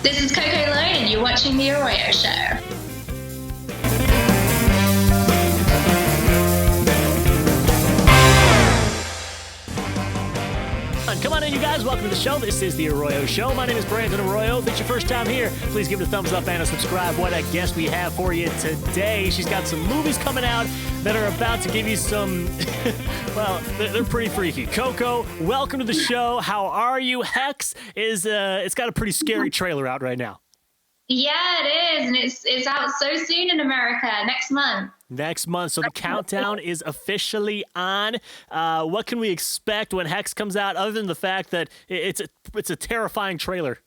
This is COCO LLOYD, and you're watching The ARROYO Show. Come on in, you guys. Welcome to the show. This is The ARROYO Show. My name is Brandon Arroyo. If it's your first time here, please give it a thumbs up and a subscribe. What a guest we have for you today. She's got some movies coming out that are about to give you some, well, they're pretty freaky. Coco, welcome to the show. How are you? Hex it's got a pretty scary trailer out right now. Yeah, it is, and it's out so soon in America, next month. Next month, so the countdown is officially on. What can we expect when Hex comes out, other than the fact that it's a terrifying trailer?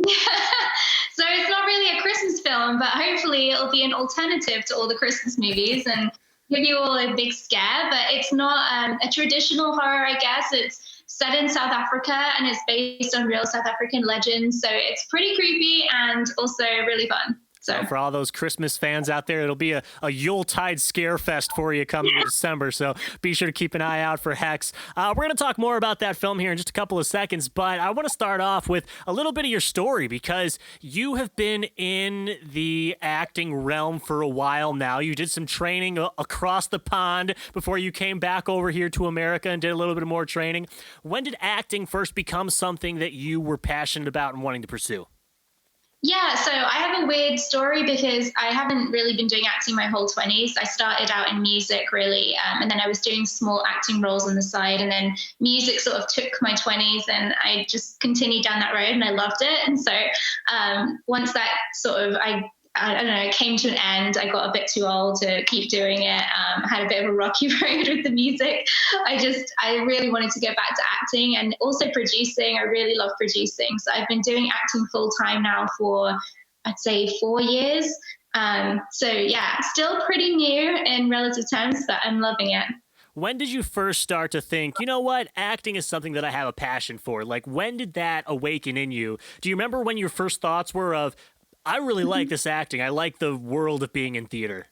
So it's not really a Christmas film, but hopefully it'll be an alternative to all the Christmas movies and give you all a big scare. But it's not a traditional horror, I guess. It's set in South Africa, and it's based on real South African legends. So it's pretty creepy and also really fun. So for all those Christmas fans out there, it'll be a Yuletide scare fest for you coming in December. So be sure to keep an eye out for Hex. We're going to talk more about that film here in just a couple of seconds, but I want to start off with a little bit of your story, because you have been in the acting realm for a while now. You did some training across the pond before you came back over here to America and did a little bit more training. When did acting first become something that you were passionate about and wanting to pursue? yeah, so I have a weird story because I haven't really been doing acting my whole 20s. I started out in music, really, and then I was doing small acting roles on the side, and then music sort of took my 20s, and I just continued down that road, and I loved it. And so once that sort of, I don't know, it came to an end. I got a bit too old to keep doing it. Had a bit of a rocky road with the music. I really wanted to get back to acting and also producing. I really love producing. So I've been doing acting full time now for, I'd say, 4 years. So yeah, still pretty new in relative terms, but I'm loving it. When did you first start to think, you know what, acting is something that I have a passion for? Like, when did that awaken in you? Do you remember when your first thoughts were of, I really like this acting. I like the world of being in theater?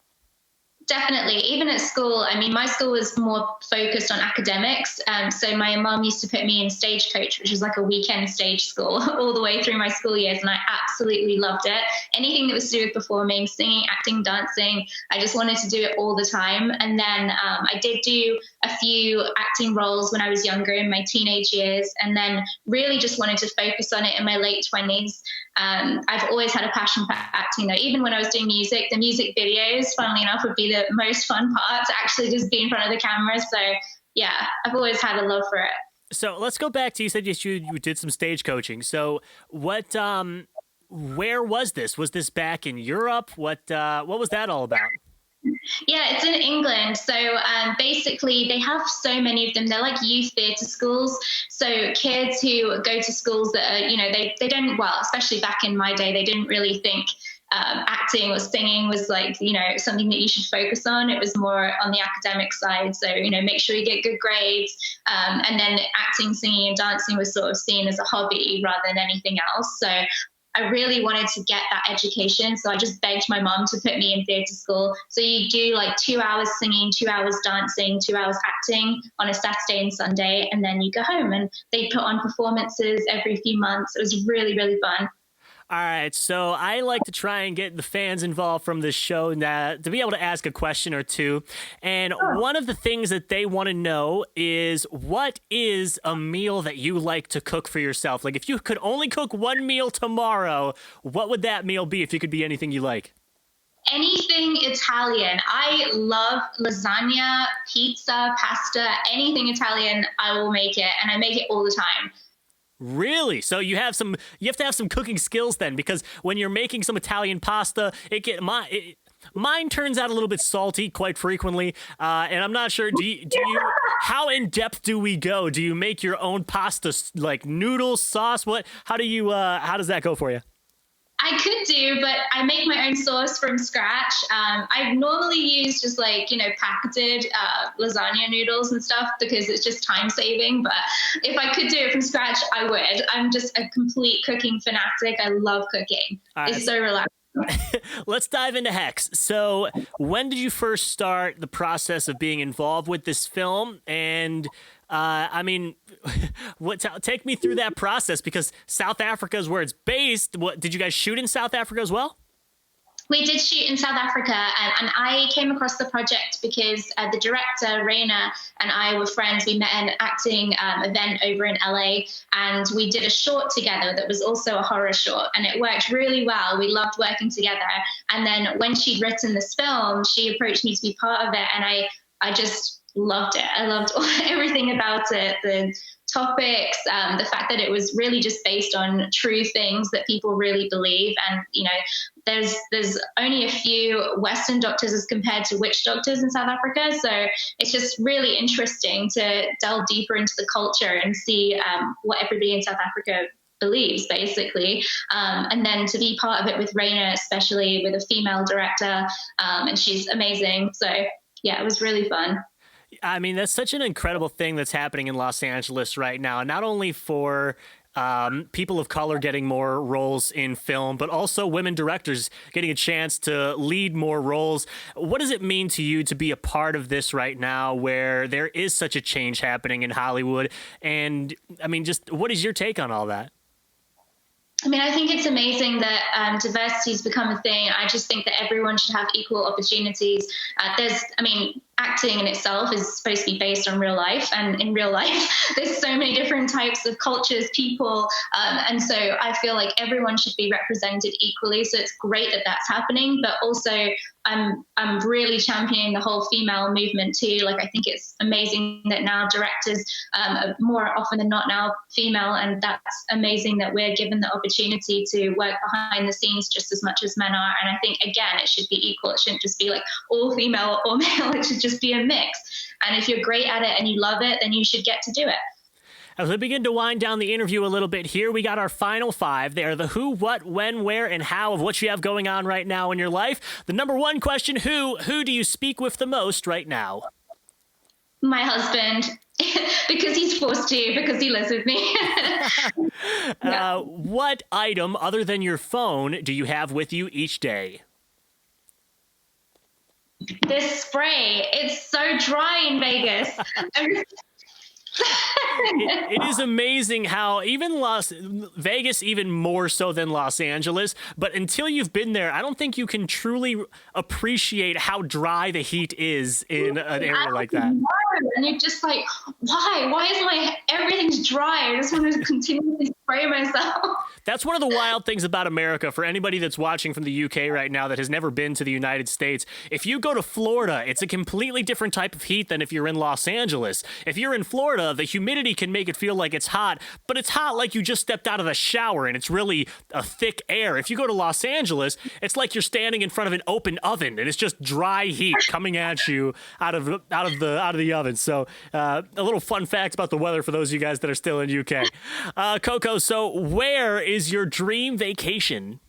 Definitely. Even at school, I mean, my school was more focused on academics. So my mom used to put me in Stagecoach, which is like a weekend stage school, all the way through my school years. And I absolutely loved it. Anything that was to do with performing, singing, acting, dancing, I just wanted to do it all the time. And then I did do a few acting roles when I was younger, in my teenage years, and then really just wanted to focus on it in my late 20s. I've always had a passion for acting, though. Even when I was doing music, the music videos, funnily enough, would be the most fun part, to actually just be in front of the camera. So yeah, I've always had a love for it. So let's go back to, you said you did some stage coaching. So what, where was this? Was this back in Europe? What was that all about? Yeah, it's in England. So basically, they have so many of them. They're like youth theatre schools. So kids who go to schools that are, they don't, well, especially back in my day, they didn't really think acting or singing was like, something that you should focus on. It was more on the academic side. So, make sure you get good grades. And then acting, singing and dancing was sort of seen as a hobby rather than anything else. So I really wanted to get that education. So I just begged my mom to put me in theatre school. So you do like 2 hours singing, 2 hours dancing, 2 hours acting on a Saturday and Sunday, and then you go home, and they put on performances every few months. It was really, really fun. All right, so I like to try and get the fans involved from this show to be able to ask a question or two. And one of the things that they want to know is, what is a meal that you like to cook for yourself? Like, if you could only cook one meal tomorrow, what would that meal be if it could be anything you like? Anything Italian. I love lasagna, pizza, pasta, anything Italian, I will make it, and I make it all the time. Really? So you have to have some cooking skills then, because when you're making some Italian pasta, mine turns out a little bit salty quite frequently, and I'm not sure. Do you? How in depth do we go? Do you make your own pasta, like noodles, sauce? How does that go for you? I could do, but I make my own sauce from scratch. I normally use just packaged lasagna noodles and stuff because it's just time saving. But if I could do it from scratch, I would. I'm just a complete cooking fanatic. I love cooking. Right. It's so relaxing. Let's dive into Hex. So when did you first start the process of being involved with this film? And I mean, take me through that process, because South Africa is where it's based. What did you guys shoot in South Africa as well? We did shoot in South Africa, and I came across the project because the director, Raina, and I were friends. We met at an acting event over in LA, and we did a short together that was also a horror short, and it worked really well. We loved working together. And then when she'd written this film, she approached me to be part of it, and I just loved it. I loved everything about it, the topics, the fact that it was really just based on true things that people really believe. And, you know, there's only a few Western doctors as compared to witch doctors in South Africa. So it's just really interesting to delve deeper into the culture and see what everybody in South Africa believes, basically. And then to be part of it with Raina, especially with a female director, and she's amazing. So yeah, it was really fun. I mean, that's such an incredible thing that's happening in Los Angeles right now, not only for people of color getting more roles in film, but also women directors getting a chance to lead more roles. What does it mean to you to be a part of this right now, where there is such a change happening in Hollywood? And I mean, just what is your take on all that? I mean, I think it's amazing that diversity has become a thing. I just think that everyone should have equal opportunities. Acting in itself is supposed to be based on real life, and in real life there's so many different types of cultures, people, and so I feel like everyone should be represented equally. So it's great that that's happening, but also I'm really championing the whole female movement too. Like, I think it's amazing that now directors are more often than not now female, and that's amazing that we're given the opportunity to work behind the scenes just as much as men are. And I think, again, it should be equal. It shouldn't just be like all female or male. It should just be a mix. And if you're great at it and you love it, then you should get to do it. As we begin to wind down the interview a little bit here, we got our final five. They are the who, what, when, where, and how of what you have going on right now in your life. The number one question, who do you speak with the most right now? My husband, because he's forced to, because he lives with me. Yeah. What item other than your phone do you have with you each day? This spray, it's so dry in Vegas. It is amazing how even Vegas, even more so than Los Angeles, but until you've been there, I don't think you can truly appreciate how dry the heat is in an area like that. And you're just like, why is everything's dry? I just want to continually spray myself. That's one of the wild things about America. For anybody that's watching from the UK right now that has never been to the United States, if you go to Florida, it's a completely different type of heat than if you're in Los Angeles. If you're in Florida, the humidity can make it feel like it's hot, but it's hot like you just stepped out of the shower, and it's really a thick air. If you go to Los Angeles, it's like you're standing in front of an open oven, and it's just dry heat coming at you out of the oven. So a little fun fact about the weather for those of you guys that are still in UK. Coco, so where is your dream vacation?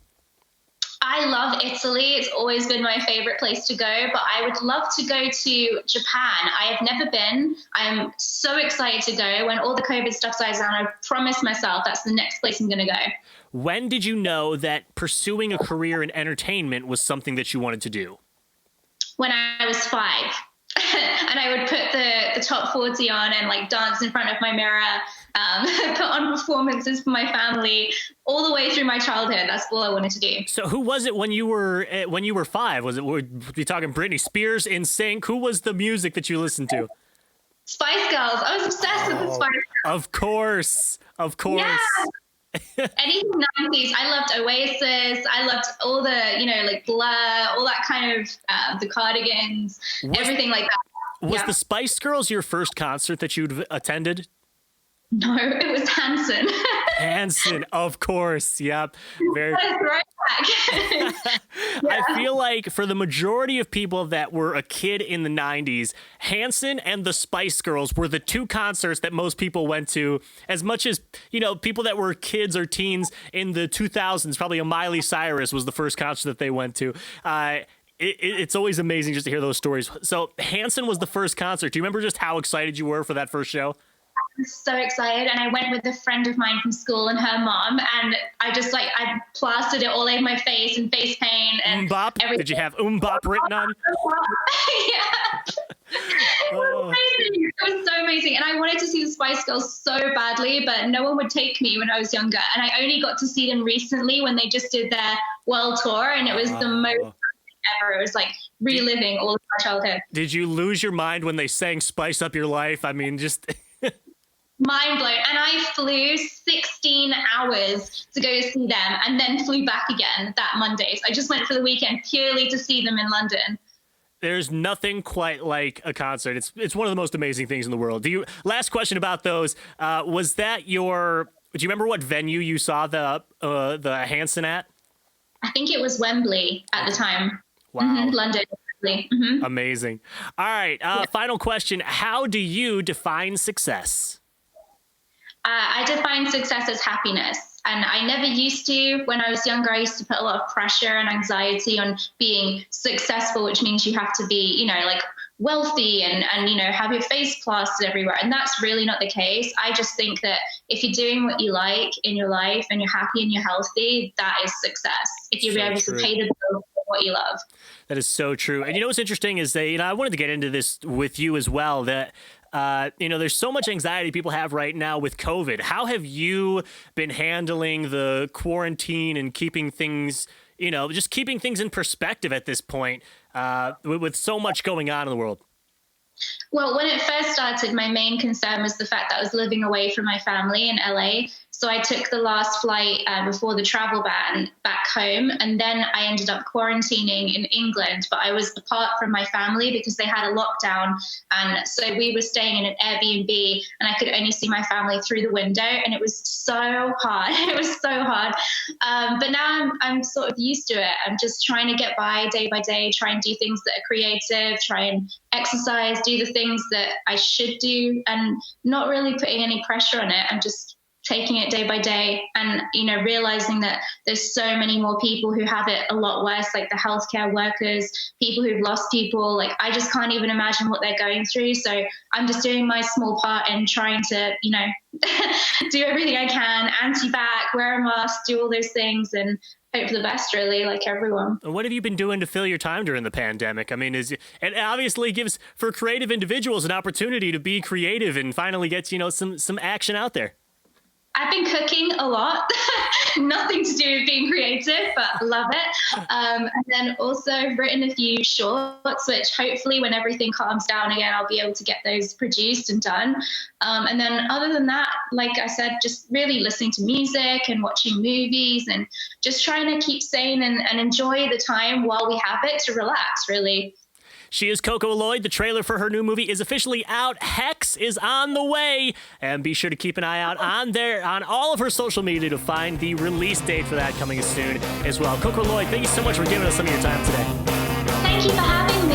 I love Italy. It's always been my favorite place to go, but I would love to go to Japan. I have never been. I'm so excited to go. When all the COVID stuff dies down, I promised myself that's the next place I'm going to go. When did you know that pursuing a career in entertainment was something that you wanted to do? When I was 5. And I would put the top 40 on and like dance in front of my mirror, put on performances for my family all the way through my childhood. That's all I wanted to do. So who was it when you were 5? Was it, were we talking Britney Spears, NSYNC? Who was the music that you listened to? Spice Girls. I was obsessed with the Spice Girls. Of course. Yeah. Anything 90s. I loved Oasis. I loved all the, like Blur, all that kind of the Cardigans, everything like that. Was the Spice Girls your first concert that you'd attended? No, it was Hanson. Hanson, of course. Yep. Very. Right back. I feel like for the majority of people that were a kid in the 90s, Hanson and the Spice Girls were the two concerts that most people went to. As much as, people that were kids or teens in the 2000s, probably a Miley Cyrus was the first concert that they went to. It's always amazing just to hear those stories. So Hanson was the first concert. Do you remember just how excited you were for that first show? I was so excited, and I went with a friend of mine from school and her mom, and I just I plastered it all over my face and face paint and everything. Did you have Bop written on? Yeah. Oh. Amazing. It was so amazing. And I wanted to see the Spice Girls so badly, but no one would take me when I was younger. And I only got to see them recently when they just did their world tour, and it was the most ever. It was like reliving all of my childhood. Did you lose your mind when they sang Spice Up Your Life? I mean, just... Mind blown. And I flew 16 hours to go see them and then flew back again that Monday. So I just went for the weekend purely to see them in London. There's nothing quite like a concert. It's one of the most amazing things in the world. Last question about those. Was that do you remember what venue you saw the Hanson at? I think it was Wembley at the time. Wow. Mm-hmm. London. Mm-hmm. Amazing. All right. Final question. How do you define success? I define success as happiness. And I never used to. When I was younger, I used to put a lot of pressure and anxiety on being successful, which means you have to be, like wealthy and have your face plastered everywhere. And that's really not the case. I just think that if you're doing what you like in your life and you're happy and you're healthy, that is success. If you're able to pay the bills for what you love. That is so true. And what's interesting is that, I wanted to get into this with you as well, that there's so much anxiety people have right now with COVID. How have you been handling the quarantine and keeping things, just keeping things in perspective at this point with so much going on in the world? Well, when it first started, my main concern was the fact that I was living away from my family in LA. So I took the last flight before the travel ban back home, and then I ended up quarantining in England. But I was apart from my family because they had a lockdown, and so we were staying in an Airbnb, and I could only see my family through the window, and it was so hard. It was so hard. But now I'm sort of used to it. I'm just trying to get by day, try and do things that are creative, try and exercise, do the things that I should do, and not really putting any pressure on it. I'm just taking it day by day and, realizing that there's so many more people who have it a lot worse, like the healthcare workers, people who've lost people. Like, I just can't even imagine what they're going through. So I'm just doing my small part in trying to, do everything I can, anti-vax, wear a mask, do all those things, and hope for the best, really, like everyone. What have you been doing to fill your time during the pandemic? I mean, it obviously gives for creative individuals an opportunity to be creative and finally get, some action out there. I've been cooking a lot, nothing to do with being creative, but love it. And then also written a few shorts, which hopefully when everything calms down again, I'll be able to get those produced and done. And then other than that, like I said, just really listening to music and watching movies and just trying to keep sane and enjoy the time while we have it to relax, really. She is COCO LLOYD. The trailer for her new movie is officially out. Hex is on the way. And be sure to keep an eye out on all of her social media to find the release date for that coming soon as well. COCO LLOYD, thank you so much for giving us some of your time today. Thank you for having me.